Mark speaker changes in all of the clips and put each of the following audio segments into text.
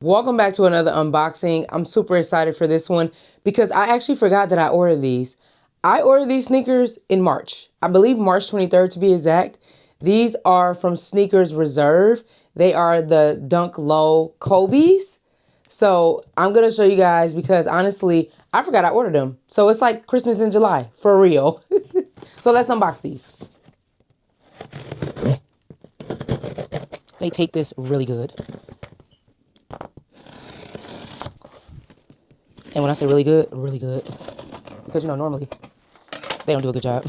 Speaker 1: Welcome back to another unboxing. I'm super excited for this one because I actually forgot that I ordered these. I ordered these sneakers in March. I believe March 23rd to be exact. These are from Sneakers Reserve. They are the Dunk Low Kobe's. So I'm going to show you guys because honestly, I forgot I ordered them. So it's like Christmas in July, for real. So let's unbox these. They take this really good. And when I say really good, really good. Because, you know, normally they don't do a good job.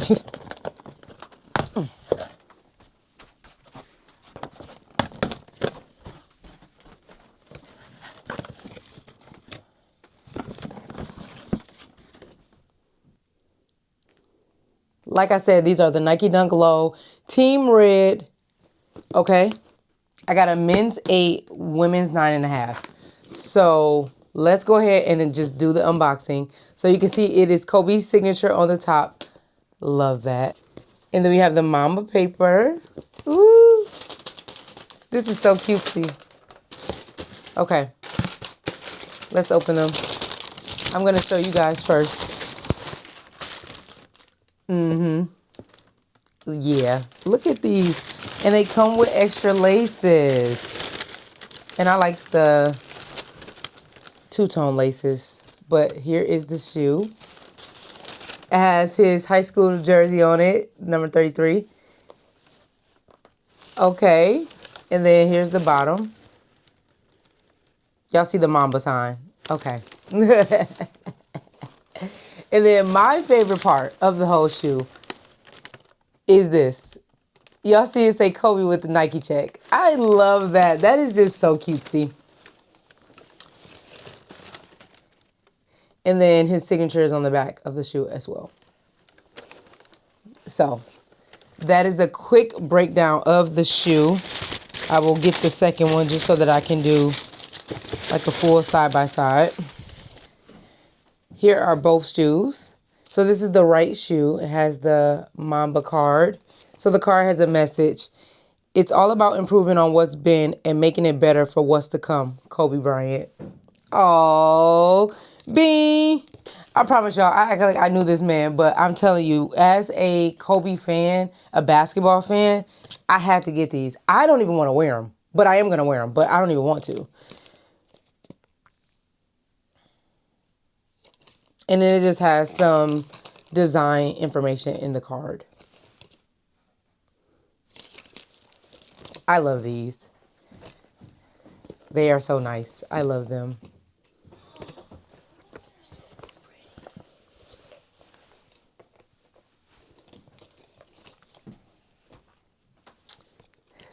Speaker 1: Like I said, these are the Nike Dunk Low Team Red. Okay. I got a men's 8, women's 9.5. So let's go ahead and then just do the unboxing. So you can see it is Kobe's signature on the top. Love that. And then we have the Mamba paper. Ooh. This is so cutesy. Okay. Let's open them. I'm going to show you guys first. Yeah. Look at these. And they come with extra laces. And I like the two-tone laces. But here is the shoe. It has his high school jersey on it, number 33. Okay. And then here's the bottom. Y'all see the Mamba sign. Okay. And then my favorite part of the whole shoe is this. Y'all see it say Kobe with the Nike check. I love that. That is just so cutesy. And then his signature is on the back of the shoe as well. So that is a quick breakdown of the shoe. I will get the second one just so that I can do like a full side-by-side. Here are both shoes. So this is the right shoe. It has the Mamba card. So the card has a message. It's all about improving on what's been and making it better for what's to come. Kobe Bryant. Oh, B. I promise y'all, I act like I knew this man, but I'm telling you, as a Kobe fan, a basketball fan, I had to get these. I don't even want to wear them, but I am going to wear them, but I don't even want to. And then it just has some design information in the card. I love these. They are so nice. I love them.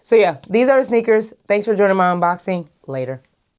Speaker 1: So yeah, these are the sneakers. Thanks for joining my unboxing. Later.